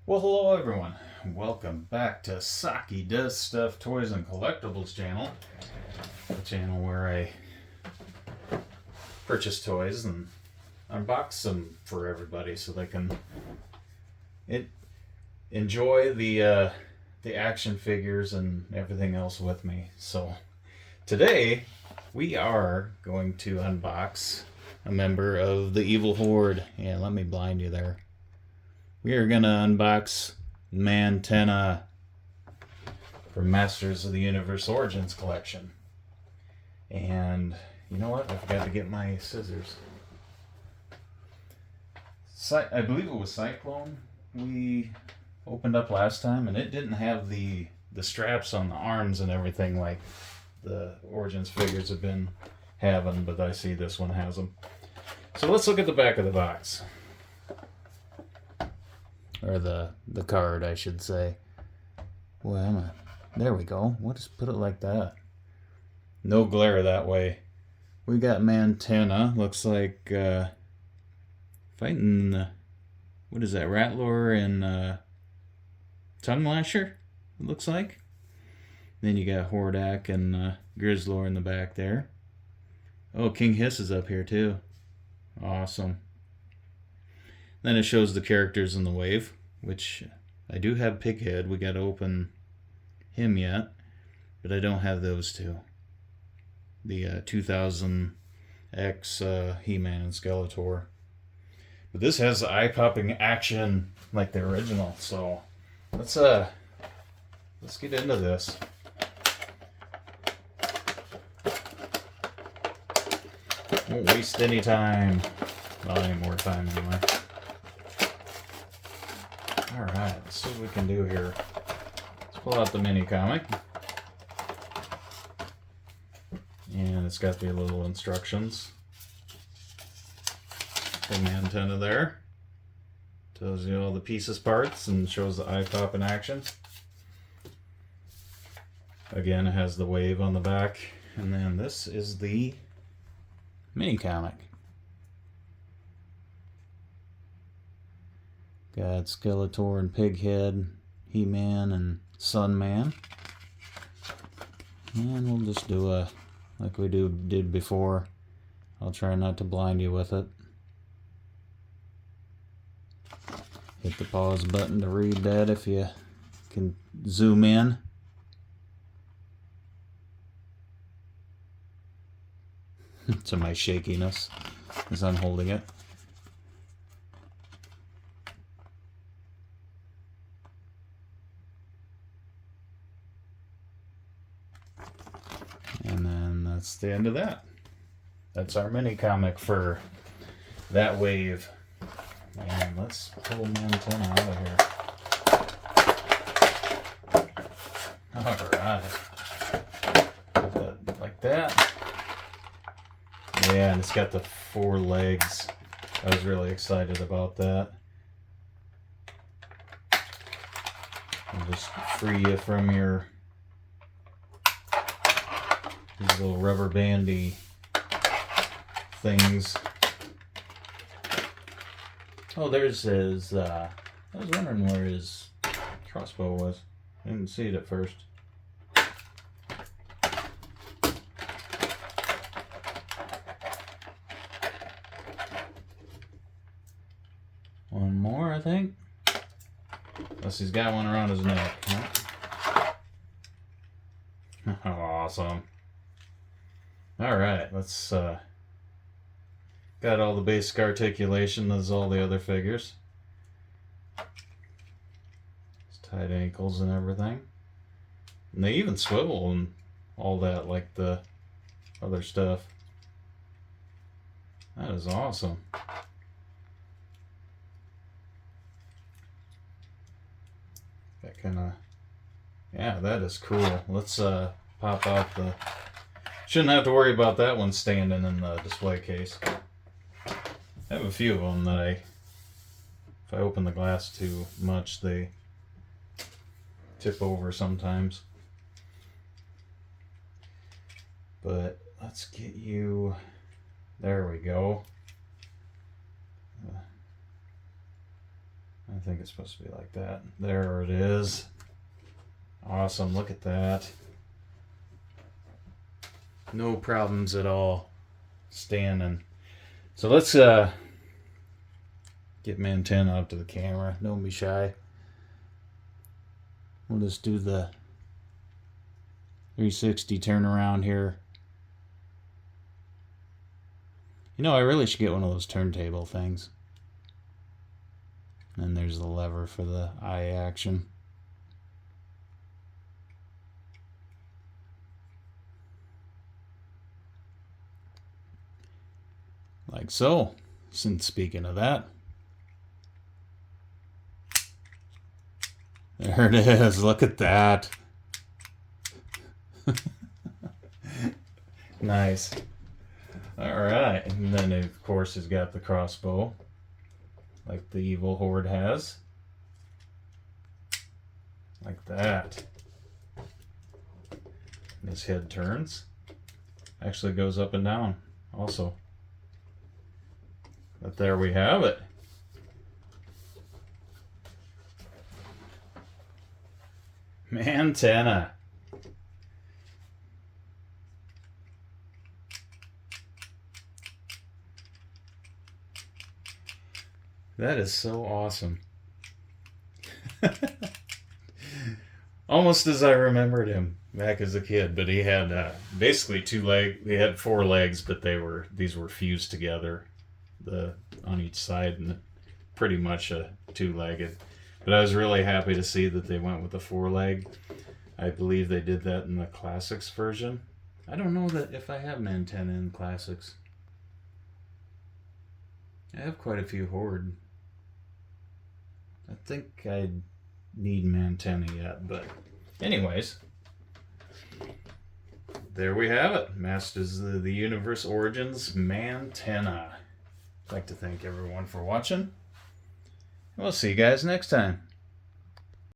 Well, hello everyone. Welcome back to Saki Does Stuff Toys and Collectibles channel. The channel where I purchase toys and unbox them for everybody so they can enjoy the action figures and everything else with me. So today we are going to unbox a member of the Evil Horde. Yeah, let me blind you there. We are going to unbox Mantenna from Masters of the Universe Origins collection. And you know what? I forgot to get my scissors. I believe it was Cyclone we opened up last time, and it didn't have the straps on the arms and everything like the Origins figures have been having, but I see this one has them. So let's look at the back of the box. Or the card, I should say. Well, there we go. We'll just put it like that. No glare that way. We got Mantenna. Looks like fighting, what is that, Rattler and Tongue Lasher, it looks like. Then you got Hordak and Grizzlor in the back there. Oh, King Hiss is up here too. Awesome. Then it shows the characters in the wave, which I do have Pighead. We got to open him yet, but I don't have those two. The 2000X He-Man and Skeletor. But this has eye-popping action like the original, so let's get into this. Won't waste any time. Not any more time anyway. Alright, let's see what we can do here. Let's pull out the mini comic. And it's got the little instructions. Big antenna there. Tells you all the pieces parts and shows the eye-pop in action. Again, it has the wave on the back. And then this is the mini comic. Got Skeletor and Pighead, He-Man and Sunman. And we'll just do like we did before. I'll try not to blind you with it. Hit the pause button to read that if you can zoom in. To my shakiness as I'm holding it. And then that's the end of that. That's our mini comic for that wave. And let's pull Mantenna out of here. Alright. Put that like that. Yeah, and it's got the 4 legs. I was really excited about that. I'll just free you from your these little rubber bandy things. Oh, there's his, I was wondering where his crossbow was. I didn't see it at first. One more, I think. Unless he's got one around his neck. Huh? Awesome. Alright, let's got all the basic articulation as all the other figures. It's tight ankles and everything. And they even swivel and all that like the other stuff. That is awesome. That kind of, yeah, that is cool. Let's pop out the, shouldn't have to worry about that one standing in the display case. I have a few of them that if I open the glass too much, they tip over sometimes. But let's get you, there we go. I think it's supposed to be like that. There it is. Awesome, look at that. No problems at all standing. So let's get Mantenna up to the camera. Don't be shy. We'll just do the 360 turnaround here. You know, I really should get one of those turntable things. And there's the lever for the eye action. Like so. Since speaking of that, there it is. Look at that. Nice. All right. And then, of course, it's got the crossbow, like the evil horde has. Like that. And his head turns. Actually goes up and down also. But there we have it. Mantenna. That is so awesome. Almost as I remembered him back as a kid, but he had basically two legs. He had four legs, but these were fused together, on each side, and pretty much a two-legged. But I was really happy to see that they went with the four-leg. I believe they did that in the Classics version. I don't know that if I have Mantenna in Classics. I have quite a few Horde. I think I need Mantenna yet, but anyways, there we have it. Masters of the Universe Origins Mantenna. I'd like to thank everyone for watching. We'll see you guys next time.